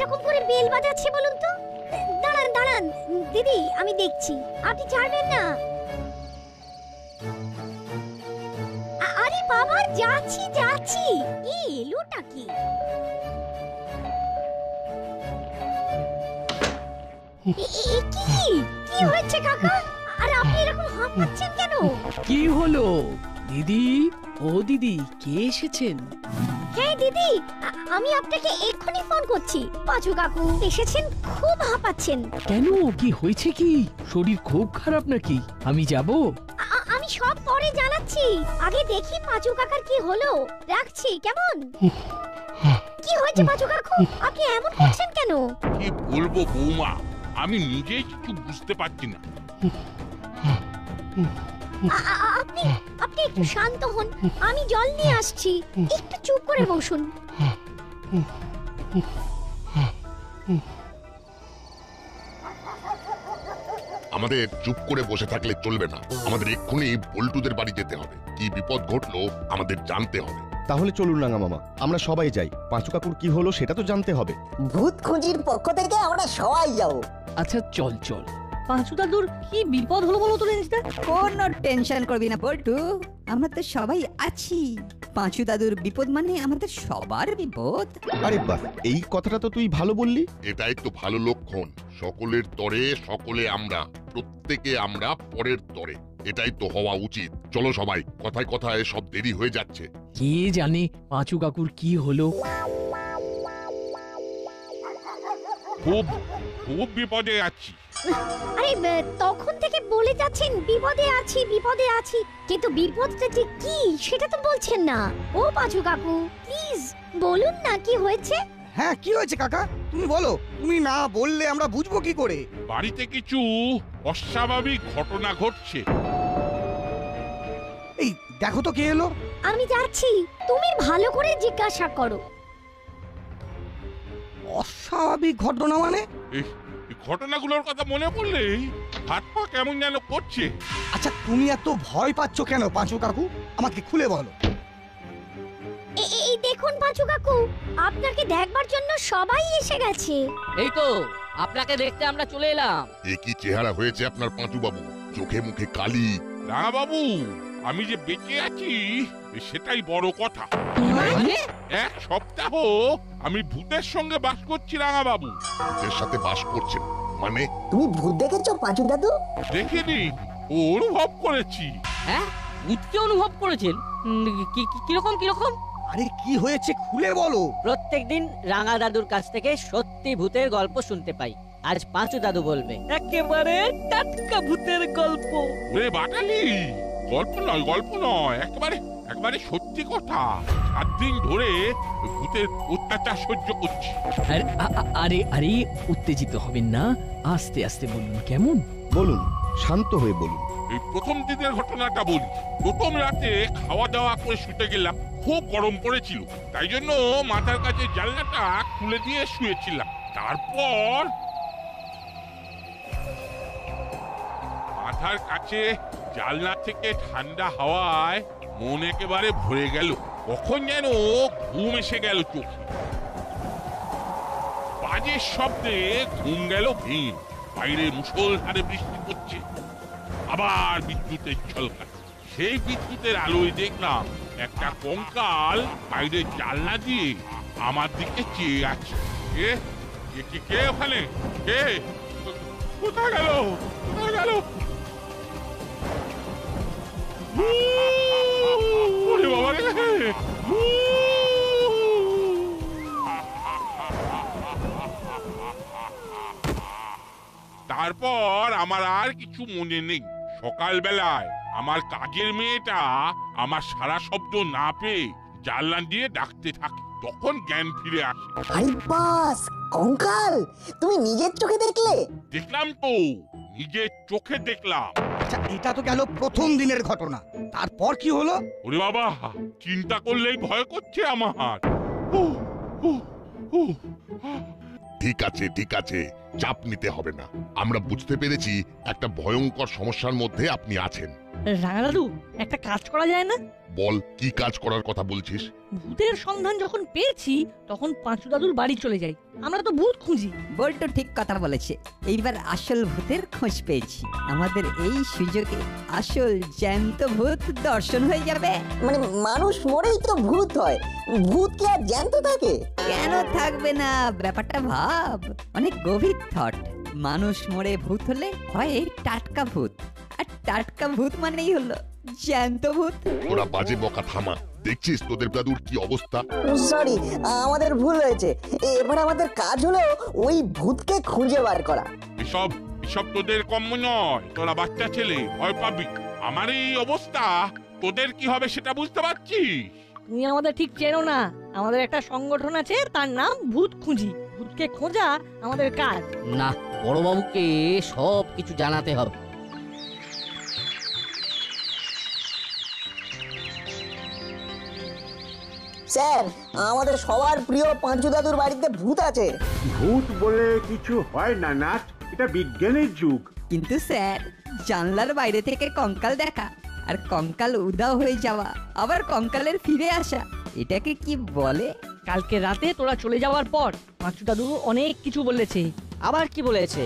এরকম করে বেল বাজাচ্ছে বলুন তো? দাঁড়ান দাঁড়ান দিদি, আমি দেখছি, আপনি ছাড়বেন না। আরে বাবা, যাচ্ছি যাচ্ছি। এই এলোটা কি? কি হয়েছে কাকা? আর আপনি এরকম হাঁপাচ্ছেন কেন? কি হলো দিদি? ও দিদি, কে এসেছেন? হ্যাঁ দিদি, আমি আপনাকে এক্ষুনি ফোন করছি। পাঁচু কাকু এসেছেন, খুব হাঁপাচ্ছেন। কেন, কি হয়েছে? কি শরীর খুব খারাপ নাকি? আমি যাব? আমি সব পরে জানাচ্ছি, আগে দেখি পাঁচু কাকার কি হলো। রাখছি কেমন? কি হয়েছে পাঁচু কাকু, আপনি এমন করছেন কেন? কি বলবো বৌমা, আমি নিজেই কিছু বুঝতে পারছি না। আপনি আপনি একটু শান্ত হন, আমি জল নিয়ে আসছি। একটু চুপ করে বসুন। আমাদের চুপ করে বসে থাকলে চলবে না, আমাদের এক্ষুনি বল্টুদের বাড়ি যেতে হবে। কি বিপদ ঘটলো আমাদের জানতে হবে। তাহলে চলুন রাঙা মামা, আমরা সবাই যাই। পাঁচু কাকুর কি হলো সেটা তো জানতে হবে। ভূত খুঁজির পক্ষ থেকে আমরা সবাই যাব। আচ্ছা চল চল। পাঁচু দাদুর কি বিপদ হলো বলো তো রেঞ্জদা? কোনো টেনশন করবি না পল্টু, আমরা তো সবাই আছি। পাঁচু দাদুর বিপদ মানে আমাদের সবার বিপদ। আরে বাহ, এই কথাটা তো তুই ভালো বললি। এটাই তো ভালো লক্ষণ। সকলের তরে সকলে আমরা, প্রত্যেকে আমরা পরের তরে। এটাই তো হওয়া উচিত। চলো সবাই, কথায় কথায় সব দেরি হয়ে যাচ্ছে। কে জানে পাঁচু কাকুর কি হলো। খুব খুব বিপদে আছি। আরে তখন থেকে বলে যাচ্ছেন বিপদে আছি বিপদে আছি, কিন্তু বিপদটা যে কি সেটা তো বলছেন না। ও পাঁচু কাকু, প্লিজ বলুন না কি হয়েছে। হ্যাঁ, কি হয়েছে কাকা? তুমি বলো, তুমি না বললে আমরা বুঝবো কি করে? বাড়িতে কিছু অস্বাভাবিক ঘটনা ঘটছে। এই দেখো তো কে এলো। আমি যাচ্ছি, তুমি ভালো করে জিজ্ঞাসা করো। অস্বাভাবিক ঘটনা মানে? এই ঘটনাগুলোর কথা মনে পড়লেই হাত পা কেমন যেন করছে। আচ্ছা, তুমি এত ভয় পাচ্ছ কেন পাঁচু কাকু? আমাকে খুলে বলো। এই দেখুন পাঁচু কাকু, আপনাকে দেখবার জন্য সবাই এসে গেছে। এই তো আপনাকে দেখতে আমরা চলে এলাম। এ কি চেহারা হয়েছে আপনার পাঁচু বাবু, চোখে মুখে কালি। রাঙা বাবু, আমি যে বেঁচে আছি সেটাই বড় কথা। মানে? এক সপ্তাহ আমি ভূতের সঙ্গে বাস করছি রাঙা বাবু। এর সাথে বাস করছেন মানে? তুমি ভূত দেখেছো পাঁচু দাদু? দেখিনি, অনুভব করেছি। হ্যাঁ, ভূতকে অনুভব করেছেন? কিরকম কিরকম? আরে কি হয়েছে খুলে বলো। প্রত্যেকদিন রাঙা দাদুর কাছ থেকে সত্যি ভূতের গল্প শুনতে পাই। আজ পাঁচু দাদু বলবে একেবারে টাটকা ভূতের গল্প। ওরে বাটালি, গল্প নয় গল্প নয়, একেবারে একেবারে সত্যি কথা। 7 দিন ধরে ভূতের অত্যাচার সহ্য করছি। আরে আরে উত্তেজিত হবেন না, আস্তে আস্তে বলুন কেমন। বলুন, শান্ত হয়ে বলুন। এই প্রথম দিনের ঘটনাটা বলি। প্রথম রাতে খাওয়া দাওয়া করে শুতে গেলাম, খুব গরম পড়েছিল, তাই জন্য মাথার কাছে জানলাটা খুলে দিয়ে শুয়েছিলাম। তারপর মাথার কাছে জানলা থেকে ঠান্ডা হাওয়ায় মন একেবারে ভরে গেল। কখন যেন ঘুম এসে গেল চোখে। বাজের শব্দে ঘুম গেল ভেঙে। বাইরে মুষলধারে বৃষ্টি পড়ছে, আবার বিদ্যুতের ঝলকা। সেই বিদ্যুতের আলোয় দেখলাম একটা কঙ্কাল বাইরের জানলা দিয়ে আমার দিকে চেয়ে আছে। কে ওখানে? কে? কোথায় গেল? কোথায় গেল? ওরে বাবা রে! তারপর আমার আর কিছু মনে নেই। সকালবেলায় আমার কাজের মেয়েটা আমার সারা শব্দ না পেয়ে জানলা দিয়ে ডাকতে থাকে, তখন জ্ঞান ফিরে আসে। আরে বাস, কঙ্কাল তুমি নিজের চোখে দেখলে? দেখলাম তো, নিজের চোখে দেখলাম। আচ্ছা, এটা তো গেল প্রথম দিনের ঘটনা। তারপর কি হলো? ওরে বাবা, চিন্তা করলেই ভয় করছে আমার। ঠিক আছে ঠিক আছে, চাপ নিতে হবে না। আমরা বুঝতে পেরেছি একটা ভয়ঙ্কর সমস্যার মধ্যে আপনি আছেন। রাঙা দাদু একটা কাজ করা যায় না? বল কি কাজ করার কথা বলছিস? ভূতের সন্ধান যখন পেয়েছি তখন পাঁচু দাদুর বাড়ি চলে যাই, আমরা তো ভূত খুঁজি। বল্টু ঠিক কথা বলেছে, এইবার আসল ভূতের খোঁজ পেয়েছি। আমাদের এই সুযোগে আসল জ্যান্ত ভূত দর্শন হয়ে যাবে। মানে মানুষ মরেই তো ভূত হয়, ভূত কি আর জ্যান্ত থাকে? কেন থাকবে না, ব্যাপারটা ভাব, অনেক গভীর থট। মানুষ মরে ভূত হলে হয় টাটকা ভূত, আর টাটকা ভূত মানেই হলো জ্যান্ত ভূত। ওরা বাজে বকা থামা। দেখছিস তোদের দাদুর কি অবস্থা? সরি, আমাদের ভুল হয়েছে। এবার আমাদের কাজ হলো ওই ভূতকে খুঁজে বার করা। এসব এসব তোদের কম নয়, তোরা বাচ্চা ছেলে, ভয় পাবি। আমার এই অবস্থা তোদের কি হবে সেটা বুঝতে পারছিস? তুমি আমাদের ঠিক চেনো না, আমাদের একটা সংগঠন আছে, তার নাম ভূত খুঁজি। ভূতকে খোঁজা আমাদের কাজ। না, বড়বাবুকে সব কিছু জানাতে হবে। স্যার, আমাদের সবার প্রিয় পাঁচু দাদুর বাড়িতে ভূত আছে। ভূত বলে কিছু হয় না নাট, এটা বিজ্ঞানের যুগ। কিন্তু স্যার, জানলার বাইরে থেকে কঙ্কাল দেখা আর কঙ্কাল উধাও হয়ে যাওয়া, আবার কঙ্কালের ফিরে আসা, এটাকে কি বলে? কালকে রাতে তোরা চলে যাওয়ার পর পাঁচু দাদু অনেক কিছু বলেছে। আবার কি বলেছে?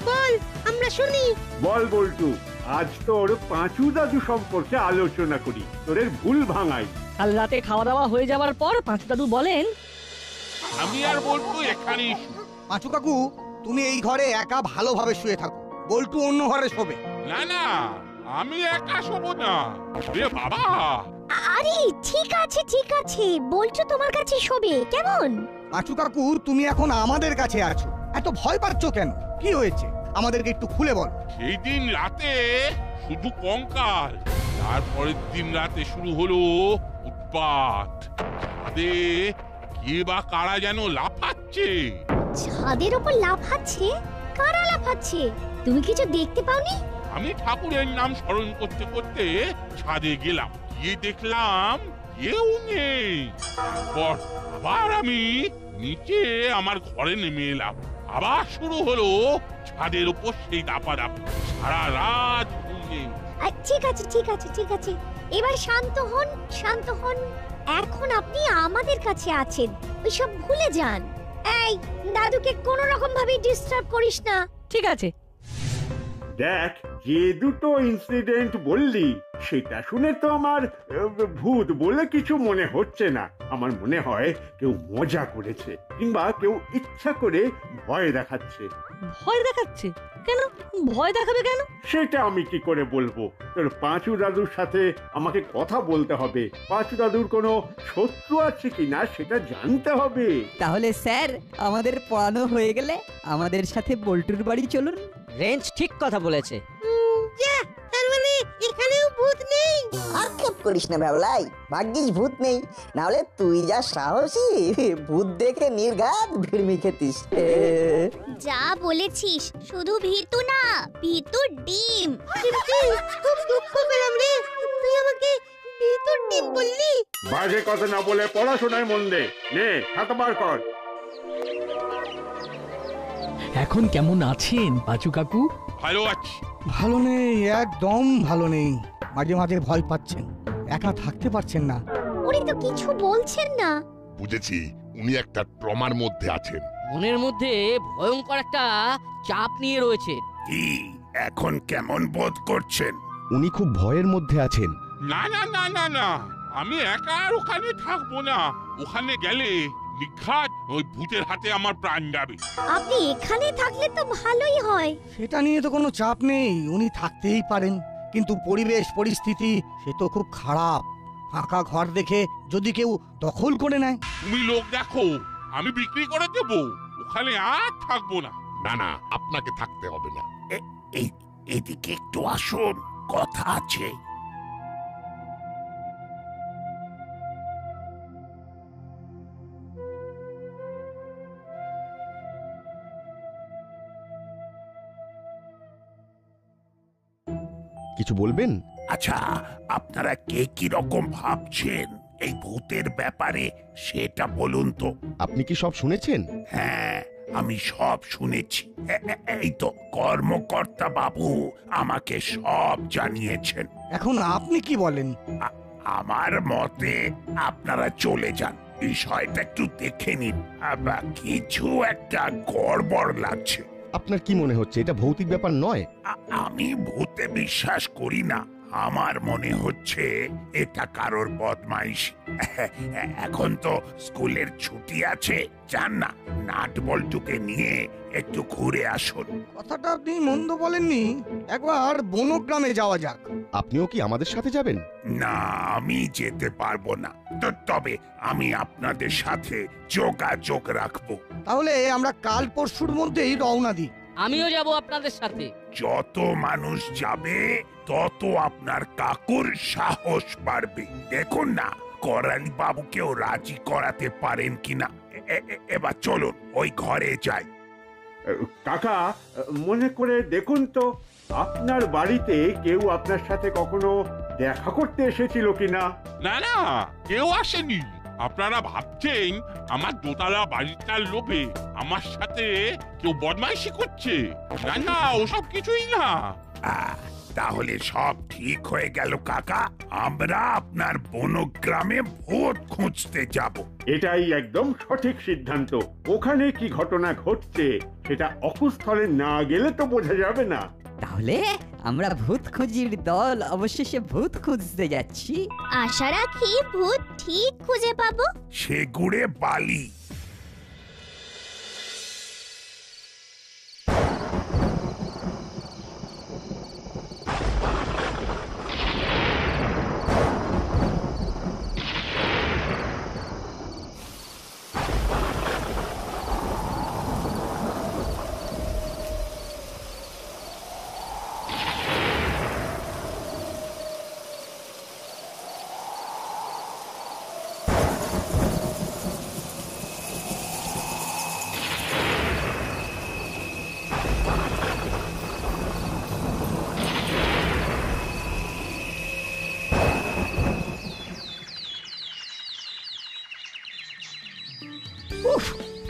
বল, আমরা শুনি। বল বল্টু, আজ তোর পাঁচু দাদু সম্পর্কে আলোচনা করি, তোদের ভুল ভাঙাই। কাল রাতে খাওয়া দাওয়া হয়ে যাওয়ার পর পাঁচু দাদু বলেন, আমি আর বলবো এখানেই শুই। পাঁচু কাকু, তুমি এই ঘরে একা ভালোভাবে শুয়ে থাকো, বল্টু অন্য ঘরে শোবে। না না, আমি একা শোবো না রে বাবা। আরে ঠিক আছে ঠিক আছে, বলছো তোমার কাছে শোবে, কেমন? পাঁচু কাকু, তুমি এখন আমাদের কাছে আছো, এত ভয় পাচ্ছ কেন? কি হয়েছে আমাদেরকে একটু খুলে বল। সেই দিন রাতে শুধু কঙ্কাল, তারপরের দিন রাতে শুরু হলো উৎপাত। ছাদে কে বা কারা যেন লাফাচ্ছে। ছাদের উপর লাফাচ্ছে? কারা লাফাচ্ছে? তুমি কিছু দেখতে পাওনি? আমি ঠাকুরের নাম স্মরণ করতে করতে ছাদে গেলাম, গিয়ে দেখলাম কেউ নেই। তারপর আবার আমি নিচে আমার ঘরে নেমে এলাম, আবার শুরু হলো ছাদের উপর সেই দাপাদাপি। সারা রাত ঘুম নেই। ঠিক আছে ঠিক আছে ঠিক আছে, এবার শান্ত হন শান্ত হন। এখন আপনি আমাদের কাছে আছেন, ওইসব ভুলে যান। এই দাদুকে কোনো রকম ভাবে ডিস্টার্ব করিস না। ঠিক আছে। দেখ, যে দুটো ইনসিডেন্ট বললি সেটা শুনে তো আমার ভূত বলে কিছু মনে হচ্ছে না। আমার মনে হয় কেউ মজা করেছে, কিংবা কেউ ইচ্ছা করে ভয় দেখাচ্ছে। ভয় দেখাচ্ছে কেন? ভয় দেখাবে কেন? সেটা আমি কি করে বলবো? তোর পাঁচু দাদুর সাথে আমাকে কথা বলতে হবে। পাঁচু দাদুর কোনো শত্রু আছে কিনা সেটা জানতে হবে। তাহলে স্যার, আমাদের পড়ানো হয়ে গেলে আমাদের সাথে বল্টুর বাড়ি চলুন। রেঞ্জ ঠিক কথা বলেছে। তার মানে এখানেও ভূত নেই? আক্ষেপ করিস না বাবলাই, ভাগ্যিস ভূত নেই, নাহলে তুই যা সাহসী, ভূত দেখে নির্ঘাত ভিড়মি খেতিস। যা বলেছিস, শুধু ভীতু না, ভীতুর ডিম। খুব দুঃখ পেলাম রে, তুই আমাকে ভীতুর ডিম বললি। বাজে কথা না বলে পড়াশোনায় মন দে। নে, খাতা বার কর। এখন কেমন আছেন পাঁচু কাকু? ভালো আছি। ভালো নেই, একদম ভালো নেই। মাঝে মাঝে ভয় পাচ্ছেন, একা থাকতে পারছেন না। উনি তো কিছু বলছেন না। বুঝেছি, উনি একটা ট্রমার মধ্যে আছেন। মনের মধ্যে ভয়ঙ্কর একটা চাপ নিয়ে রয়েছে। কি এখন কেমন বোধ করছেন? উনি খুব ভয়ের মধ্যে আছেন। না না না না না, আমি একা আর ওখানে থাকবো না। ওখানে গেলে নিঘাত ওই ভূতের হাতে আমার প্রাণ যাবে। আপনি এখানে থাকলে তো ভালোই হয়। সেটা নিয়ে তো কোনো চাপ নেই, উনি থাকতেই পারেন, কিন্তু পরিবেশ পরিস্থিতি সে তো খুব খারাপ। ফাঁকা ঘর দেখে যদি কেউ দখল করে নেয়। তুমি লোক দেখো, আমি বিক্রি করে দেবো, ওখানে আর থাকবো না। না না, আপনাকে থাকতে হবে না। এদিকে একটু আসুন, কথা আছে। কিছু বলবেন? আচ্ছা, আপনারা কে কি রকম ভাবছেন এই ভূতের ব্যাপারে সেটা বলুন তো। আপনি কি সব শুনেছেন? হ্যাঁ, আমি সব শুনেছি। এই তো কর্মকর্তা বাবু আমাকে সব জানিয়েছেন। এখন আপনি কি বলেন? আমার মতে আপনারা চলে যান, বিষয়টা একটু দেখে নিন। কিছু একটা গড়বড় লাগছে। আপনার কি মনে হচ্ছে এটা ভৌতিক ব্যাপার নয়? আমি ভূতে বিশ্বাস করি না, আমার মনে হচ্ছে এটা কারোর বদমাইশি। এখন তো স্কুলের ছুটি আছে, যান না নাট বল্টুকে নিয়ে একটু ঘুরে আসুন। কথাটা আপনি মন্দ বলেননি, একবার বনগ্রামে যাওয়া যাক। আপনিও কি আমাদের সাথে যাবেন? না, আমি যেতে পারবো না, তবে আমি আপনাদের সাথে যোগাযোগ রাখবো। তাহলে আমরা কাল পরশুর মধ্যেই রওনা দিই। আমিও যাব আপনাদের সাথে। যত মানুষ যাবে তত আপনার কাকুর সাহস বাড়বে। দেখুন না করালি বাবুকেও রাজি করাতে পারেন কিনা। এবার চলুন ওই ঘরে যাই। কাকা, মনে করে দেখুন তো আপনার বাড়িতে কেউ আপনার সাথে কখনো দেখা করতে এসেছিল কিনা? না না, কেউ আসেনি। আপনারা ভাবছেন আমার দোতলা বাড়িটার লোভে আমার সাথে কেউ বদমাইশি করছে? না না, ওসব কিছুই না। তাহলে সব ঠিক হয়ে গেল কাকা, আমরা আপনার বনগ্রামে ভূত খুঁজতে যাব। এটাই একদম সঠিক সিদ্ধান্ত। ওখানে কি ঘটনা ঘটছে সেটা অকুস্থলে না গেলে তো বোঝা যাবে না। তাহলে আমরা ভূত খুঁজির দল অবশেষে ভূত খুঁজতে যাচ্ছি। আশা রাখি ভূত ঠিক খুঁজে পাবো। সেগুড়ে বালি।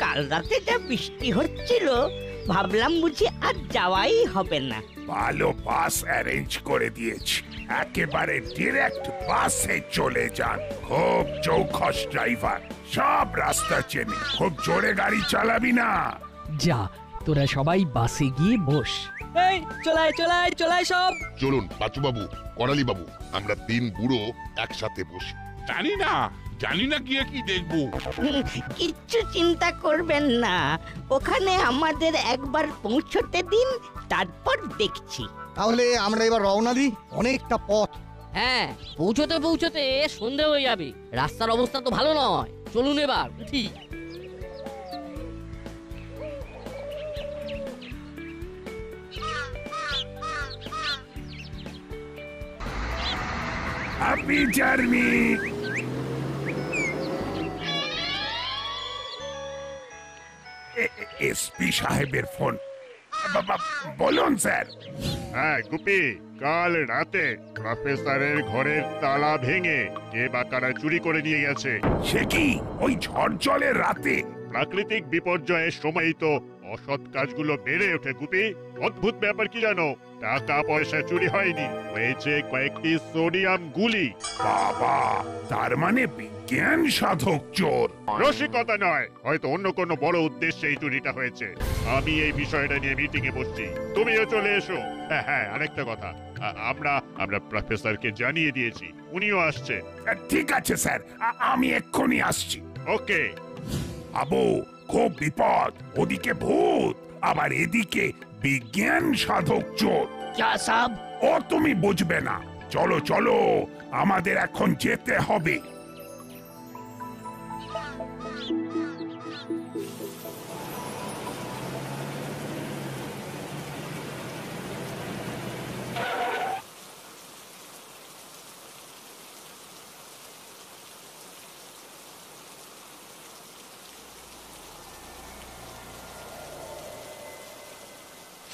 কাল রাতে যা বৃষ্টি হচ্ছিল, ভাবলাম বুঝি আর যাওয়াই হবে না। ভালো বাস অ্যারেঞ্জ করে দিয়েছি, একেবারে ডিরেক্ট বাসে চলে যান। খুব চৌখস ড্রাইভার, সব রাস্তা চেনে। খুব জোরে গাড়ি চালাবি না। যা, তোরা সবাই বাসে গিয়ে বস। এই চলাই চলাই চলাই সব। চলুন বাচু বাবু, করালি বাবু, আমরা 3 বুড়ো একসাথে বসি। জানি না গিয়ে কি দেখবো। কিচ্ছু চিন্তা করবেন না, ওখানে আমাদের একবার পৌঁছতে দিন, তারপর দেখছি। তাহলে আমরা এবার রওনা দিই, অনেকটা পথ। হ্যাঁ, পৌঁছতে পৌঁছতে সন্ধে হয়ে যাবে। রাস্তার অবস্থা তো ভালো নয়। চলুন এবার উঠি। Happy journey. এসপি সাহেবের ফোন। বলুন স্যার। হ্যাঁ গুপি, কাল রাতে প্রফেসরের ঘরের তালা ভেঙে কে বা কারা চুরি করে নিয়ে গেছে। সে কি ওই ঝড় জলের রাতে? প্রাকৃতিক বিপর্যয়ের সময় তো অসৎ কাজগুলো বেড়ে ওঠে গুপি। অদ্ভুত ব্যাপার কি জানো, টাকা পয়সা চুরি হয়নি, হয়েছে কয়েকটি সোডিয়াম গুলি। বাবা, তার মানে বিজ্ঞান সাধক চোর। রসিকতা নয়, হয়তো অন্য কোনো বড় উদ্দেশ্যে এই চুরিটা হয়েছে। আমি এই বিষয়টা নিয়ে মিটিং এ বসছি, তুমিও চলে এসো। হ্যাঁ হ্যাঁ, আরেকটা কথা, আমরা প্রফেসরকে জানিয়ে দিয়েছি, উনিও আসছে। ঠিক আছে স্যার, আমি এক্ষুনি আসছি। ওকে। আবু, খুব বিপদ, ওদিকে ভূত, আবার এদিকে বিজ্ঞান সাধক চোর। যা সব ও তুমি বুঝবে না। চলো চলো, আমাদের এখন যেতে হবে।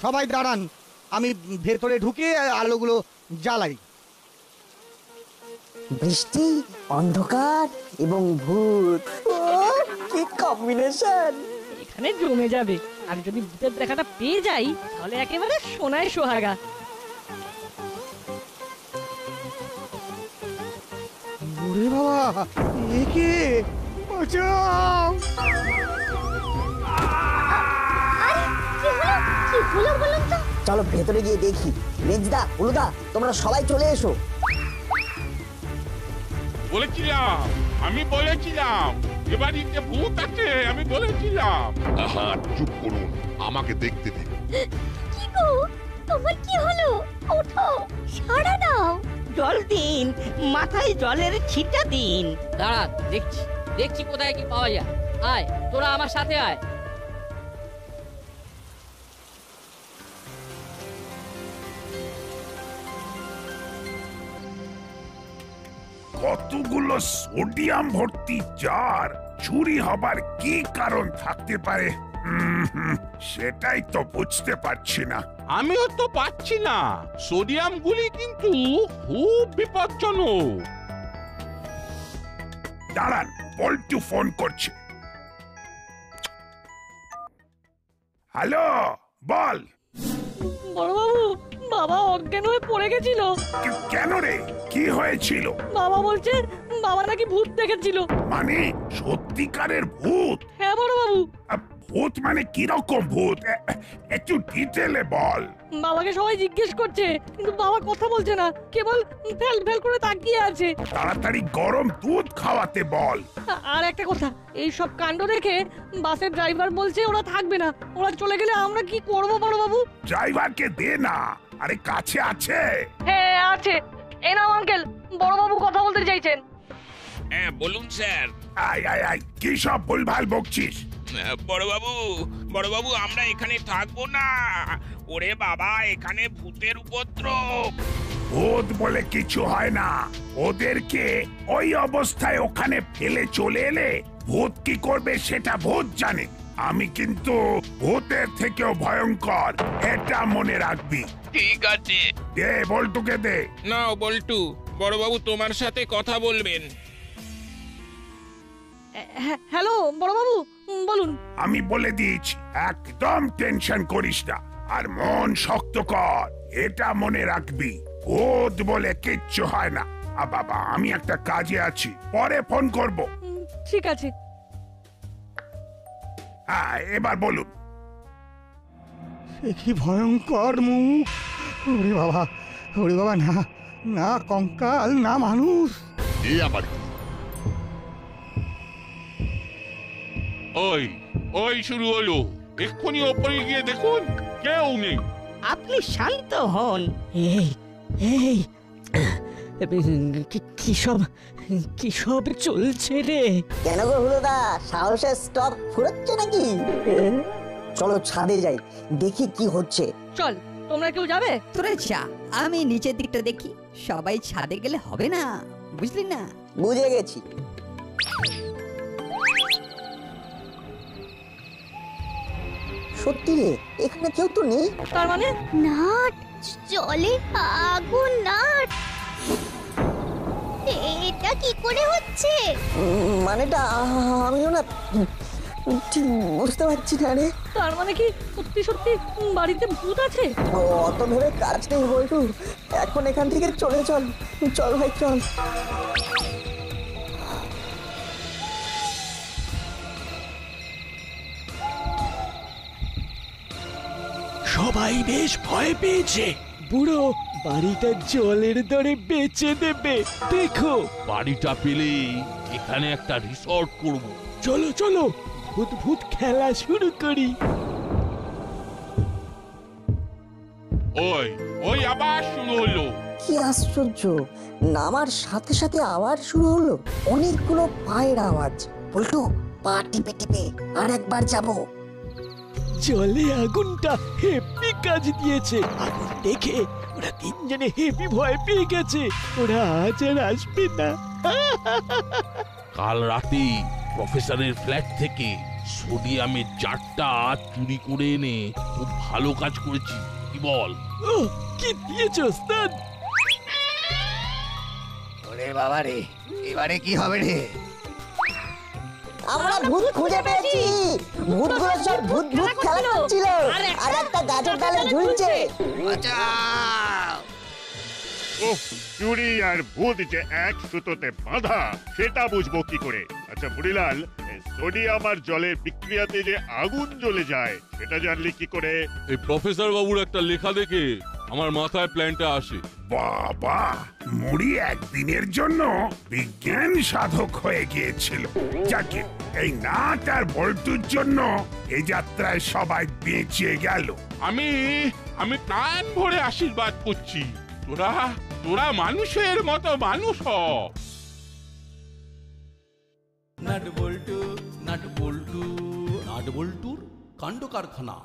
সবাই দাঁড়ান, আমি ভেতরে ঢুকে আলোগুলো জ্বালাই। বৃষ্টি, অন্ধকার এবং ভূত, ও কি কম্বিনেশন! এখানে জমে যাবে। আর যদি ভূতের দেখাটা পেয়ে যাই তাহলে একেবারে সোনায় সোহাগা। ওরে বাবা, এ কে? বাঁচাও! কি হলো বলুন তো? চলো ভেতরে গিয়ে দেখি। রেঞ্জদা, উলুদা, তোমরা সবাই চলে এসো। আমি বলেছিলাম এ বাড়িতে ভূত আছে, আমি বলেছিলাম। আহা, চুপ করুন, আমাকে দেখতে দিন। কি গো, তোমার কি হলো? ওঠো, সাড়া দাও। জল দিন, মাথায় জলের ছিটা দিন। দাঁড়া, দেখছি দেখছি কোথায় কি পাওয়া যায়। আয়, তোরা আমার সাথে আয়। কতগুলো সোডিয়াম ভর্তি জার চুরি হবার কি কারণ থাকতে পারে? সেটাই তো বুঝতে পারছি না। আমিও তো পাচ্ছি না। সোডিয়াম গুলি কিন্তু খুব বিপজ্জনক। দাঁড়ান, পল্টু ফোন করছে। হ্যালো, বল। বড়বাবু, বাবা অজ্ঞান হয়ে পড়ে গেছিল। কেন রে, কি হয়েছিল? বাবা বলছে বাবা নাকি ভূত দেখেছিল। মানে সত্যিকারের ভূত? হ্যাঁ বড়বাবু। ভূত মানে কিরকম ভূত? একটু ডিটেলে বল। বাবাকে সবাই জিজ্ঞেস করছে, কিন্তু বাবা কথা বলছে না, কেবল ফেল ফেল করে তাকিয়ে আছে। তাড়াতাড়ি গরম দুধ খাওয়াতে বল। আর একটা কথা, এই সব কাণ্ড দেখে বাসের ড্রাইভার বলছে ওরা থাকবে না, ওরা চলে গেলে আমরা কি করব বড়বাবু? ড্রাইভারকে দে না, আরে কাছে আছে। হ্যাঁ আছে, এই নাও আঙ্কেল, বড়বাবু কথা বলতে চাইছেন। হ্যাঁ বলুন স্যার। আয় আয় আয়, কি সব ভুলভাল বকছিস? বড়বাবু আমরা এখানে থাকবো না। ওরে বাবা, এখানে ভূতের উপদ্রব। ভূত বলে কিছু হয় না, ওদেরকে ওই অবস্থায় ওখানে ফেলে চলে এলে ভূত কি করবে সেটা ভূত জানে। আমি কিন্তু ভূতের থেকেও ভয়ঙ্কর, এটা মনে রাখবি। ঠিক আছে। দে বল্টুকে দে। নাও বল্টু, বড়বাবু তোমার সাথে কথা বলবেন। হ্যালো বড়বাবু, বলুন। আমি বলে দিয়েছি, একদম টেনশন করিস না, আর মন শক্ত কর, এটা মনে রাখবি। ভূত বলে কিচ্ছু হয় না। বাবা, আমি একটা কাজে আছি, পরে ফোন করব। ঠিক আছে। হ্যাঁ, এবার বলুন। সে কি ভয়ঙ্কর মুখ! ওরে বাবা, ওরে বাবা, না না কঙ্কাল, না মানুষ। এ আবার ওই ওই শুরু হলো। এক্ষুনি ওপরে গিয়ে দেখুন, কেউ নেই। আপনি শান্ত হন। এই এই কি সব চলছে রে? কেন গো হুলোদা, সাহসের স্টক ফুরোচ্ছে নাকি? চলো ছাদে যাই, দেখি কি হচ্ছে। চল, তোমরা কেউ যাবে? তোরা যা, আমি নিচের দিকটা দেখি। সবাই ছাদে গেলে হবে না, বুঝলি না? বুঝে গেছি। সত্যি রে, এখানে কেউ তো নেই। তার মানে নাট, জলে আগুন নাট। এটা কি করে হচ্ছে? মানেটা আমিও না ঠিক বুঝতে পারছি না রে। তার মানে কি সত্যি সত্যি বাড়িতে ভূত আছে? অত ভেবে কাজ নেই বলটু, এখন এখান থেকে চলে চল। চল ভাই, চল। সবাই বেশ ভয় পেয়েছে। বুড়ো বাড়িটা জলের দরে বেচে দেবে। দেখো, বাড়িটা পেলেই এখানে একটা রিসর্ট করব। চলো চলো, ভূত ভূত খেলা শুরু করি। ওই ওই আবার শুরু হলো। কি আশ্চর্য, নামার সাথে সাথে আওয়াজ শুরু হলো। অনেকগুলো পায়ের আওয়াজ। বলটু, পা টিপে টিপে আর একবার যাবো। জলে আগুনটা হেপি কাজ দিয়েছে। আগুন দেখে ওরা তিনজনে হেপি ভয় পেয়ে গেছে। ওরা আজ আর আসবে না। কাল রাতে প্রফেসরের ফ্ল্যাট থেকে সোডিয়ামের জারটা চুরি করে এনে খুব ভালো কাজ করেছি, কি বল? ও, কি দিয়েছ ওস্তাদ? ওরে বাবা রে, এবারে কি হবে রে? আমরা ভূত খুঁজে পেয়েছি। ভূতগুলো সব ভূত ভূত খেলা করছিল আর একটা গাছের ডালে ঝুলছে। ওহ, চুরি আর ভূত যে এক সুতোতে বাঁধা সেটা বুঝবো কি করে? আচ্ছা বুড়িলাল, সোডিয়াম আর জলের বিক্রিয়াতে যে আগুন জ্বলে যায় সেটা জানলি কি করে? এই প্রফেসর বাবুর একটা লেখা দেখে আমার মাথায় প্ল্যানটা আসে। বাবা, মুড়ি একদিনের জন্য বিজ্ঞান সাধক হয়ে গিয়েছিল। যাকে এই নাট আর বল্টুর জন্য এই যাত্রায় সবাই বেঁচে গেল। আমি প্রাণ ভরে আশীর্বাদ করছি, তোরা মানুষের মতো মানুষ হ। নাট বল্টু নাট বল্টুর কাণ্ড কারখানা।